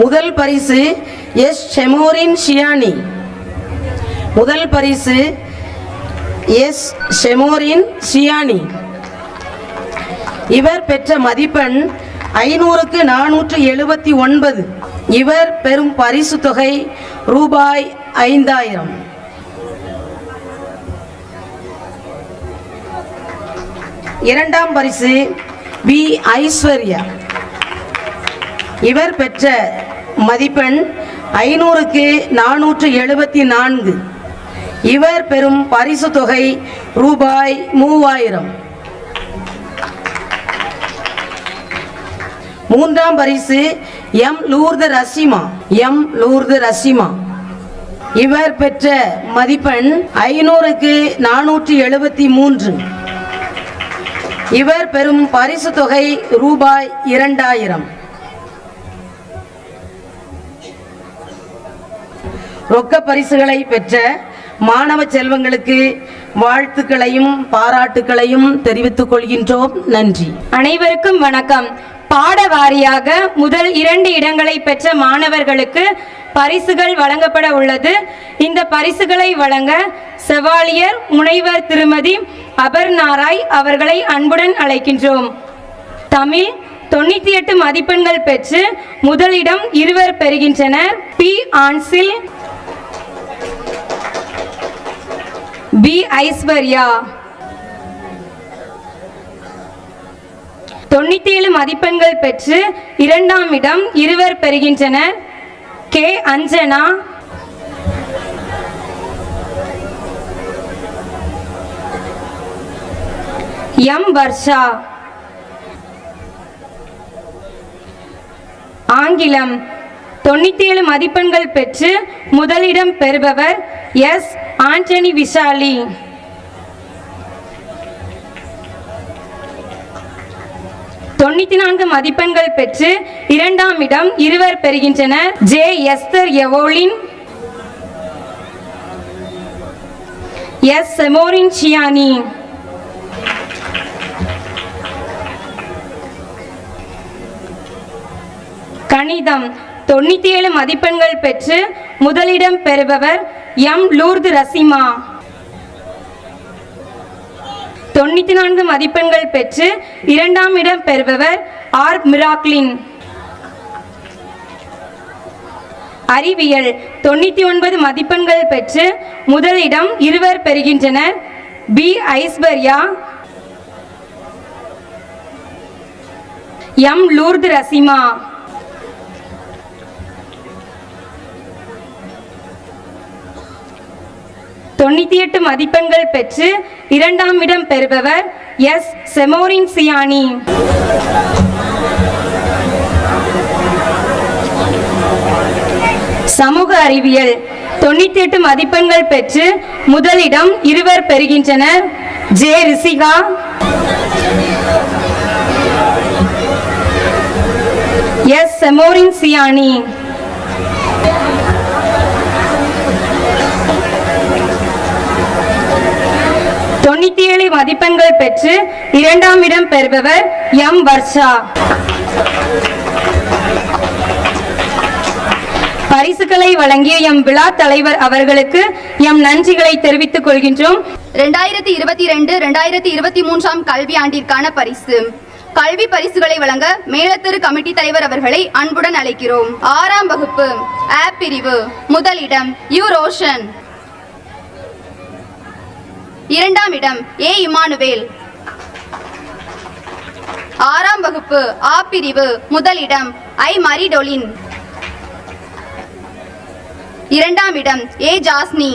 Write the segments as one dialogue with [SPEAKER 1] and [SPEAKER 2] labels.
[SPEAKER 1] முதல் பரிசு எஸ் ஷெமோரின் ஷியானி. முதல் பரிசு எஸ் ஷெமோரின் ஷியானி. இவர் பெற்ற மதிப்பெண் 500க்கு 479. இவர் பெறும் பரிசு தொகை ரூபாய் 5000. இரண்டாம் பரிசு பி ஐஸ்வர்யா. இவர் பெற்ற மதிப்பெண் 500க்கு 474. இவர் பெறும் பரிசு தொகை ரூபாய் 3000. மூன்றாம் பரிசு எம் லூர்து ரசிமா. எம் லூர்து ரசிமா. இவர் பெற்ற மதிப்பெண் 500க்கு 473. இவர் பெறும் பரிசு தொகை ரூபாய் 2000. ரொக்க பரிசுகளை பெற்ற மாணவ செல்வங்களுக்கு வாழ்த்துக்களையும் பாராட்டுக்களையும் தெரிவித்துக் கொள்கின்றோம். நன்றி.
[SPEAKER 2] அனைவருக்கும் வணக்கம். பாட வாரியாக முதல் 2 இடங்களை பெற்ற மாணவர்களுக்கு பரிசுகள் வழங்கப்பட உள்ளது. இந்த பரிசுகளை வழங்க செவாலியர் முனைவர் திருமதி அபர்நாராய் அவர்களை அன்புடன் அழைக்கின்றோம். தமிழ் 98 மதிப்பெண்கள் பெற்று முதலிடம் இருவர் பெறுகின்றனர். B ஆன்சில், B Aishwarya. 97 மதிப்பெண்கள் பெற்று இரண்டாம் இடம் இருவர் பெறுகின்றனர். K Anjana, M Varsha. ஆங்கிலம் 97 மதிப்பெண்கள் பெற்று முதலிடம் பெறுபவர் எஸ் ஆண்டனி விஷாலி. தொண்ணூத்தி மதிப்பெண்கள் பெற்று இரண்டாம் இடம் இருவர் பெறுகின்றனர். J Esther Evolin, S Semorin Shiyani. கணிதம் 97 மதிப்பெண்கள் பெற்று முதலிடம் பெறுபவர் எம் லூர்து ரசிமா. 94 மதிப்பெண்கள் பெற்று இரண்டாம் இடம் பெறுபவர் ஆர் மிராக்லின். அறிவியல் 99 மதிப்பெண்கள் பெற்று முதலிடம் இருவர் பெறுகின்றனர். P Aishwarya, M Lourdu Rasima. 98 மதிப்பெண்கள் பெற்று இரண்டாம் இடம் பெறுபவர் எஸ் செமோரின் சியானி. சமூக அறிவியல் 98 மதிப்பெண்கள் பெற்று முதலிடம் இருவர் பெறுகின்றனர். J Rishika, S Semorin Siyani. மதிப்பெண்கள் பெற்று இரண்டாம் இடம் பெறுபவர் எம் வர்ஷா. பரிசுகளை வழங்கிய எம் விழா தலைவர் அவர்களுக்கு எம் நன்றிகளை தெரிவித்துக் கொள்கின்றோம்.
[SPEAKER 3] 2022-2023 கல்வியாண்டிற்கான பரிசு கல்வி பரிசுகளை வழங்க மேலத்தெரு கமிட்டி தலைவர் அவர்களை அன்புடன் அழைக்கிறோம். 6ஆம் வகுப்பு ஆ பிரிவு முதலிடம் யு ரோஷன். இரண்டாம் இடம் ஏ இமானுவேல். 6ஆம் வகுப்பு ஆ பிரிவு முதலிடம் ஐ மரிடொலின். இரண்டாம் இடம் ஏ ஜாஸ்னி.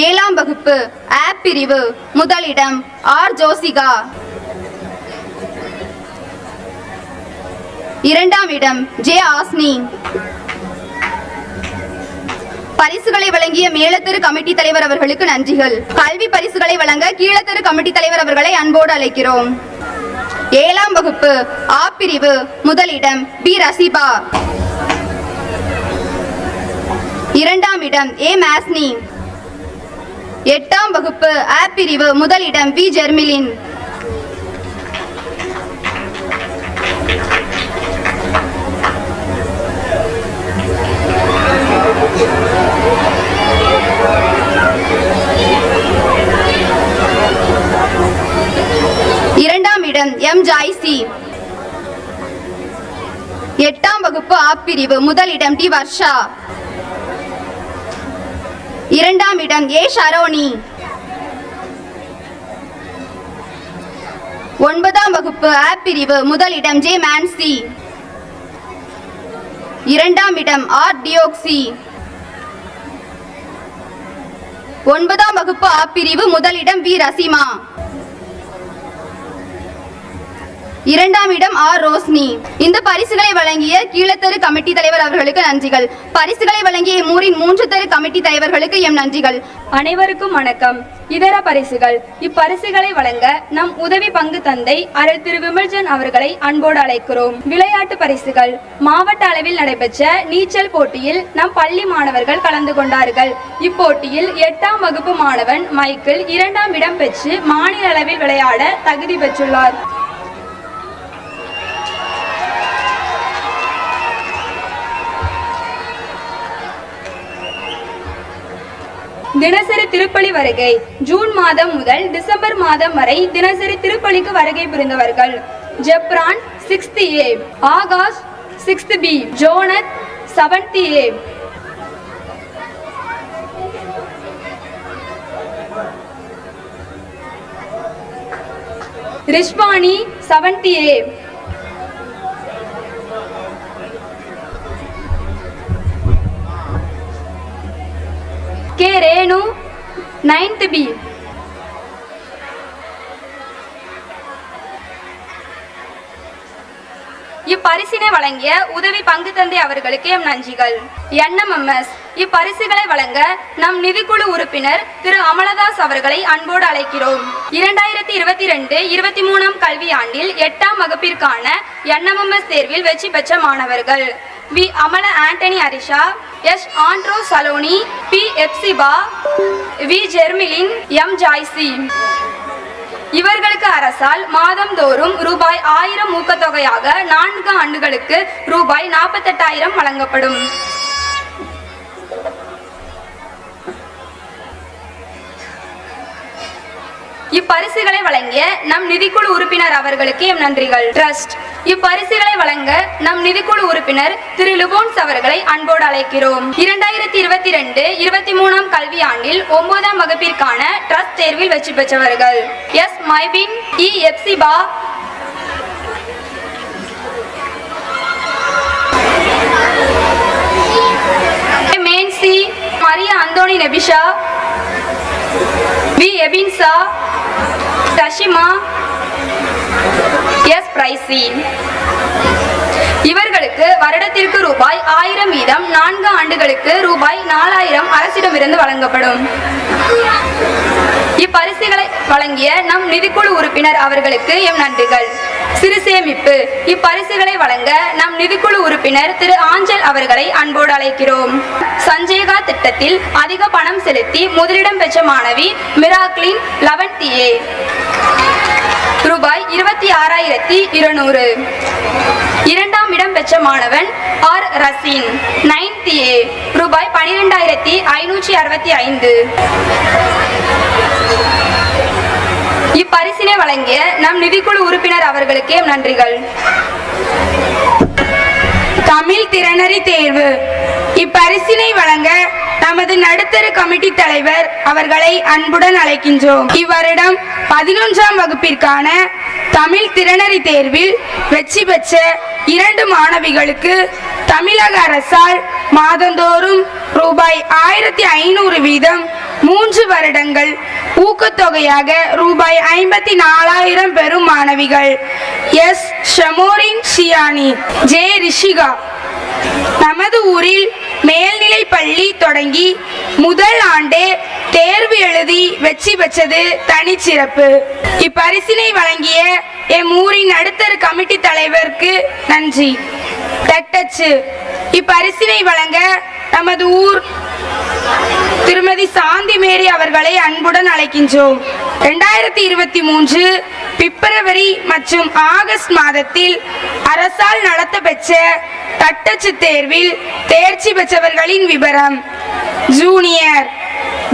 [SPEAKER 3] 7ஆம் வகுப்பு ஆ பிரிவு முதலிடம் ஆர் ஜோசிகா. இரண்டாம் இடம் ஜே ஆஸ்னி. பரிசுகளை வழங்கிய மேலத்தெரு கமிட்டி தலைவர் அவர்களுக்கு நன்றிகள். கல்வி பரிசுகளை வழங்க கீழத்தெரு கமிட்டி தலைவர் அவர்களை அன்போடு அழைக்கிறோம். 7ஆம் வகுப்பு ஆ பிரிவு முதலிடம் பி ரசிபா. இரண்டாம் இடம் ஏ மேஸ்னி. 8ஆம் வகுப்பு ஆ பிரிவு முதலிடம் வி ஜெர்மிலின். 8ஆம் வகுப்பு ஆ பிரிவு முதலிடம் டி வர்ஷா. 2ஆம் இடம் ஏ ஷரோனி. 9ஆம் வகுப்பு ஆ பிரிவு முதலிடம் ஜே மான்சி. 2ஆம் இடம் ஆர் டியோக்சி. 9ஆம் வகுப்பு ஆ பிரிவு முதலிடம் வி ரசிமா. 2ஆம் இடம் ஆர் ரோஸ்னி. இந்த பரிசுகளை வழங்கிய கீழத்தரு கமிட்டி தலைவர் அவர்களுக்கு நன்றிகள். பரிசுகளை வழங்கிய இம்மூரின் 3 தெரு கமிட்டி தலைவர்களுக்கு எம் நன்றிகள்.
[SPEAKER 2] அனைவருக்கும் வணக்கம். இதர பரிசுகள். இப்பரிசுகளை வழங்க நம் உதவி பங்கு தந்தை அருள் திரு விமல்ஜன் அவர்களை அன்போடு அழைக்கிறோம். விளையாட்டு பரிசுகள். மாவட்ட அளவில் நடைபெற்ற நீச்சல் போட்டியில் நம் பள்ளி மாணவர்கள் கலந்து கொண்டார்கள். இப்போட்டியில் 8ஆம் வகுப்பு மாணவன் மைக்கேல் 2ஆம் இடம் பெற்று மாநில அளவில் விளையாட தகுதி பெற்றுள்ளார். தினசரி திருப்பலி வருகை. ஜூன் மாதம் முதல் டிசம்பர் மாதம் வரை தினசரி திருப்பலிக்கு வருகை புரிந்தவர்கள்: ஜெப்ரான் 6th A, Akash 6th B, ஜோனத் 7th A. ரிஷ்வானி 7th A. K Renu 9th B. இப்பரிசினை வழங்கிய உதவி பங்கு தந்தை அவர்களுக்கு எம் நன்றிகள். NMMS. இப்பரிசுகளை வழங்க நம் நிதிக்குழு உறுப்பினர் திரு அமலதாஸ் அவர்களை அன்போடு அழைக்கிறோம். 2022-23ஆம் கல்வியாண்டில் 8ஆம் வகுப்பிற்கான NMMS தேர்வில் வெற்றி பெற்ற மாணவர்கள்: V Amala Antony Arisha, S Andro Saloni, P Epsiba, V Jermilin, M Joycy. இவர்களுக்கு அரசால் மாதந்தோறும் ரூபாய் 1000 ஊக்கத்தொகையாக 4 ஆண்டுகளுக்கு ரூபாய் 48,000 வழங்கப்படும். இப்பரிசுகளை வழங்கிய நம் நிதிக்குழு உறுப்பினர் அவர்களுக்கு எம் நன்றிகள். ட்ரஸ்ட். இப்பரிசுகளை வழங்க நம் நிதிக்குழு உறுப்பினர் திரு லுபோன்ஸ் அவர்களை அன்போடு அழைக்கிறோம். 2022-23ஆம் கல்வியாண்டில் 9ஆம் வகுப்பிற்கான ட்ரஸ்ட் தேர்வில் வெற்றி பெற்றவர்கள்: S Maibin, E Epsiba, Mansi, Maria Anthony Nebisha, V Ebinsa, Tashima, S Bricy. இவர்களுக்கு வருடத்திற்கு ரூபாய் 1000 வீதம் 4 ஆண்டுகளுக்கு ரூபாய் 4000 அரசிடமிருந்து வழங்கப்படும். இப்பரிசுகளை வழங்கிய நம் நிதிக்குழு உறுப்பினர் அவர்களுக்கு எம் நன்றிகள். சிறு சேமிப்பு. இப்பரிசுகளை வழங்க நம் நிதிக்குழு உறுப்பினர் திரு ஆஞ்சல் அவர்களை அன்போடு அழைக்கிறோம். சஞ்சேகா திட்டத்தில் அதிக பணம் செலுத்தி முதலிடம் பெற்ற மாணவி மிராக்லின் 11th A, ரூபாய் 26,200. 2ஆம் இடம் பெற்ற மாணவன் ஆர் ரசீன் 9th A, ரூபாய் 12,565. இப்பரிசினை வழங்கிய நம் நிதிக்குழு உறுப்பினர் அவர்களுக்கு நன்றிகள்.
[SPEAKER 4] தமிழ் திறனறி தேர்வு. இப்பரிசினை வழங்க நமது நடுத்தர கமிட்டி தலைவர் அவர்களை அன்புடன் அழைக்கின்றோம். இவ்வருடம் 11ஆம் வகுப்பிற்கான தமிழ் திறனறி தேர்வில் வெற்றி பெற்ற 2 மாணவிகளுக்கு தமிழக அரசால் மாதந்தோறும் ரூபாய் 1500 வீதம் 3 வருடங்கள் ஊக்கத்தொகையாக ரூபாய் 54,000 பெறும் மாணவிகள்: எஸ் ஷமோரின் ஷியானி, ஜே ரிஷிகா. நமது ஊரில் மேல்நிலை பள்ளி தொடங்கி முதல் ஆண்டே தேர்வு எழுதி வெற்றி பெற்றது தனிச்சிறப்பு. இப்பரிசினை வழங்கிய எம் ஊரின் நடுத்தர கமிட்டி தலைவருக்கு நன்றி. தட்டச்சு. இப்பரிசினை வழங்க நமது ஊர் திருமதி சாந்தி மேரி அவர்களை அன்புடன் அழைக்கின்றோம். 2023 பிப்ரவரி மற்றும் ஆகஸ்ட் மாதத்தில் அரசால் நடத்தப்பெற்ற தட்டச்சு தேர்வில் தேர்ச்சி பெற்றவர்களின் விவரம்: junior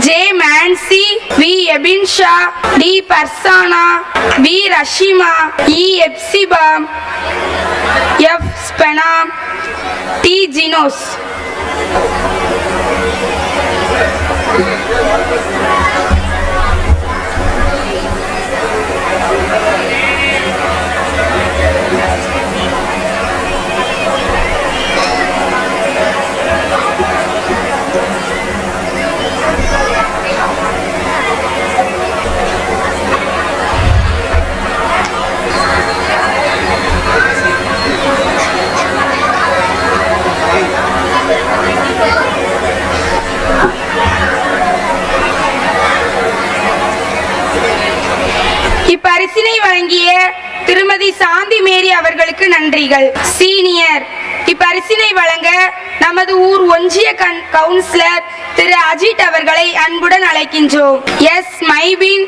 [SPEAKER 4] J Mansi, V Ebinsha, T Farsana, V Rashima, E Epsiba, F Spena, T Jinos. இப்பரிசினை வழங்கிய திருமதி சாந்தி மேரி அவர்களுக்கு நன்றிகள். சீனியர். இப்பரிசினை வழங்க நமது ஊர் ஒன்றிய கவுன்சிலர் திரு அஜித் அவர்களை அன்புடன் அழைக்கின்றோம். எஸ் மைபின்,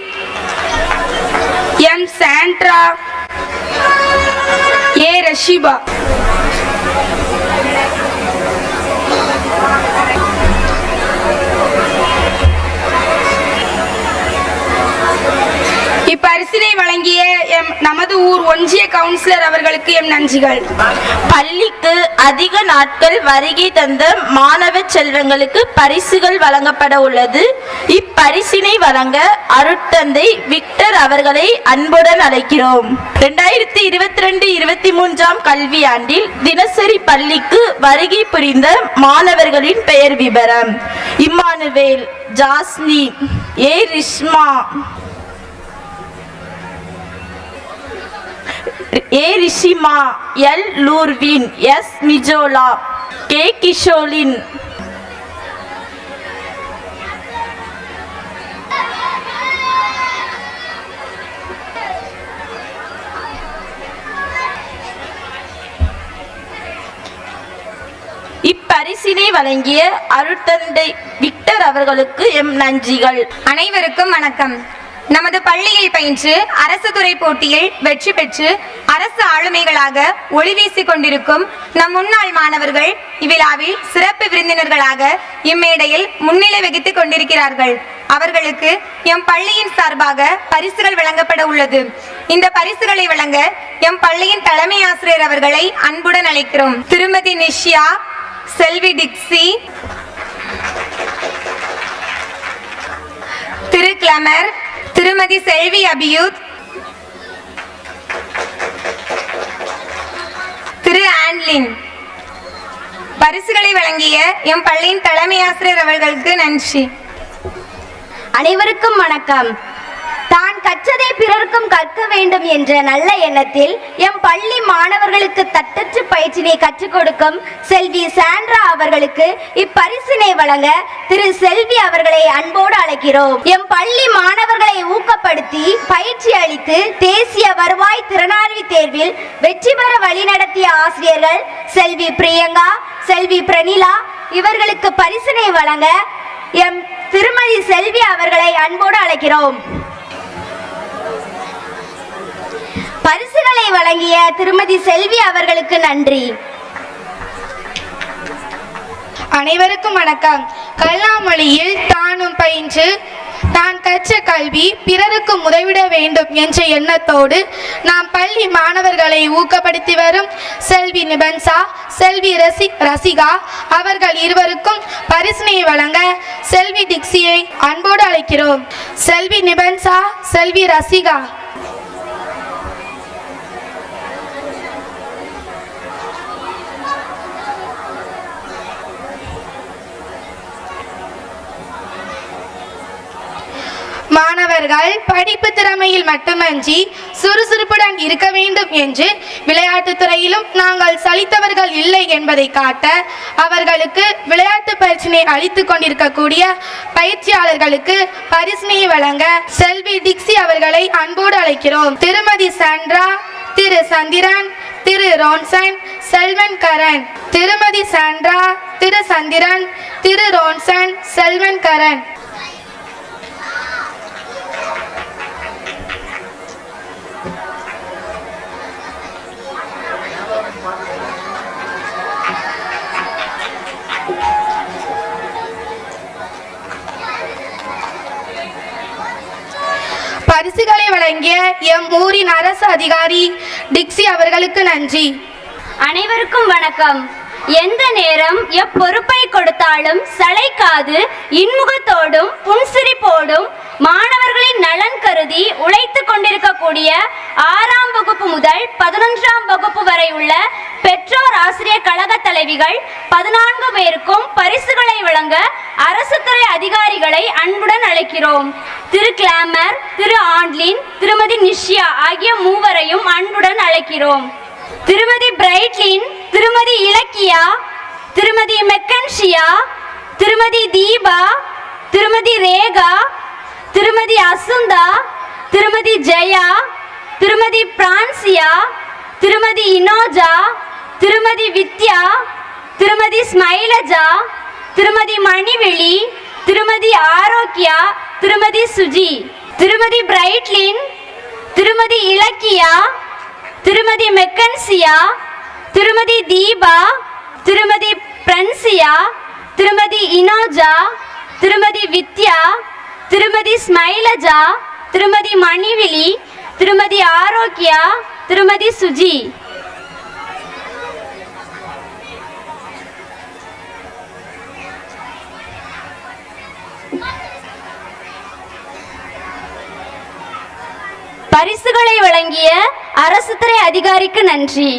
[SPEAKER 4] எம் சாண்ட்ரா, ஏ ரஷிபா. இப்பரிசினை வழங்கிய நமது ஊர் ஒன்றிய கவுன்சிலர் அவர்களுக்கு எம் நன்றிகள்.
[SPEAKER 5] பள்ளிக்கு அதிக நாட்கள் வருகை தந்த மாணவ செல்வங்களுக்கு பரிசுகள் வழங்கப்பட உள்ளது. இப்பரிசினை வழங்க அருட்தந்தை விக்டர் அவர்களை அன்புடன் அழைக்கிறோம். 2022-23 கல்வியாண்டில் தினசரி பள்ளிக்கு வருகை புரிந்த மாணவர்களின் பெயர் விபரம்: இம்மானுவேல், ஜாஸ்லி, ஏ ரிஷ்மா, ஏ ரிஷிமா, எல் லூர்வின், எஸ் மிஜோலா, கே கிஷோலின். இப்பரிசினை வழங்கிய அருட்தந்தை விக்டர் அவர்களுக்கு எம் நன்றிகள்.
[SPEAKER 6] அனைவருக்கும் வணக்கம். நமது பள்ளியில் பயின்று அரசு துறை போட்டியில் வெற்றி பெற்று அரசு ஆளுமைகளாக ஒளி வீசிக் கொண்டிருக்கும் நம் முன்னாள் மாணவர்கள் இவ்விழாவில் சிறப்பு விருந்தினர்களாக இம்மேடையில் முன்னிலை வகித்துக் கொண்டிருக்கிறார்கள். அவர்களுக்கு எம் பள்ளியின் சார்பாக பரிசுகள் வழங்கப்பட உள்ளது. இந்த பரிசுகளை வழங்க எம் பள்ளியின் தலைமை ஆசிரியர் அவர்களை அன்புடன் அழைக்கிறோம். திருமதி நிஷ்யா, செல்வி டிக்சி, திரு கிளமர், திருமதி செல்வி அபியூத், திரு ஆண்ட்லின். பரிசுகளை வழங்கிய எம் பள்ளியின் தலைமை ஆசிரியர் அவர்களுக்கு நன்றி.
[SPEAKER 7] அனைவருக்கும் வணக்கம். தான் கற்றதை பிறருக்கும் கற்க வேண்டும் என்ற நல்ல எண்ணத்தில் எம் பள்ளி மாணவர்களுக்கு தட்டச்சு பயிற்சினை கற்றுக் கொடுக்கும் செல்வி சாண்ட்ரா அவர்களுக்கு இப்பரிசினை வழங்க திரு செல்வி அவர்களை அன்போடு அழைக்கிறோம். எம் பள்ளி மாணவர்களை ஊக்கப்படுத்தி பயிற்சி அளித்து தேசிய வருவாய் திறனாய்வு தேர்வில் வெற்றி பெற வழிநடத்திய ஆசிரியர்கள் செல்வி பிரியங்கா, செல்வி பிரனிலா இவர்களுக்கு பரிசினை வழங்க எம் திருமதி செல்வி அவர்களை அன்போடு அழைக்கிறோம். பரிசுகளை வழங்கிய திருமதி செல்வி அவர்களுக்கு நன்றி.
[SPEAKER 4] அனைவருக்கும் வணக்கம். கல்லாமொழியில் தானும் பயின்று தான் கற்ற கல்வி பிறருக்கு உதவிட வேண்டும் என்ற எண்ணத்தோடு நாம் பள்ளி மாணவர்களை ஊக்கப்படுத்தி வரும் செல்வி நிபன்சா, செல்வி ரசிகா அவர்கள் இருவருக்கும் பரிசினை வழங்க செல்வி டிக்சியை அன்போடு அழைக்கிறோம். செல்வி நிபன்சா, செல்வி ரசிகா. மாணவர்கள் படிப்பு திறமையில் மட்டுமன்றி சுறுசுறுப்புடன் இருக்க வேண்டும் என்று விளையாட்டு துறையிலும் நாங்கள் சலித்தவர்கள் இல்லை என்பதை காட்ட அவர்களுக்கு விளையாட்டு பயிற்சினை அளித்துக் கொண்டிருக்கக்கூடிய பயிற்சியாளர்களுக்கு பரிசினை வழங்க செல்வி டிக்சி அவர்களை அன்போடு அழைக்கிறோம். திருமதி சாண்ட்ரா, திரு சந்திரன், திரு ரோன்சன், செல்வன் கரண். திருமதி சாண்ட்ரா, திரு சந்திரன், திரு ரோன்சன், செல்வன் கரண். பரிசுகளை வழங்கிய எம் ஊரின் அரசு அதிகாரி டிக்சி அவர்களுக்கு நன்றி.
[SPEAKER 8] அனைவருக்கும் வணக்கம். எந்த நேரம் எப்பொறுப்பை கொடுத்தாலும் சளைக்காது இன்முகத்தோடும் புன்சிரிப்போடும் மாணவர்களின் நலன் கருதி உழைத்து கொண்டிருக்கக்கூடிய 6ஆம் வகுப்பு முதல் 11ஆம் வகுப்பு வரை உள்ள பெற்றோர் ஆசிரியர் கழக தலைவிகள் 14 பேருக்கும் பரிசுகளை வழங்க அரசு துறை அதிகாரிகளை அன்புடன் அழைக்கிறோம். திரு கிளாமர், திரு ஆண்ட்லின், திருமதி நிஷ்யா ஆகிய மூவரையும் அன்புடன் அழைக்கிறோம். திருமதி பிரைட்லின், திருமதி இலக்கியா, திருமதி மெக்கன்ஷியா, திருமதி தீபா, திருமதி ரேகா, திருமதி அசுந்தா, திருமதி ஜெயா, திருமதி பிரான்சியா, திருமதி இனோஜா, திருமதி வித்யா, திருமதி ஸ்மைலஜா, திருமதி மணிவெளி, திருமதி ஆரோக்கியா, திருமதி சுஜி, திருமதி பிரைட்லின், திருமதி இலக்கியா, திருமதி மெக்கன்சியா, திருமதி தீபா, திருமதி பிரன்சியா, திருமதி இனோஜா, திருமதி வித்யா, திருமதி ஸ்மைலஜா, திருமதி மணிவிழி, திருமதி ஆரோக்கியா, திருமதி சுஜி. பரிசுகளை வழங்கிய அரசு துறை அதிகாரிக்கு நன்றி.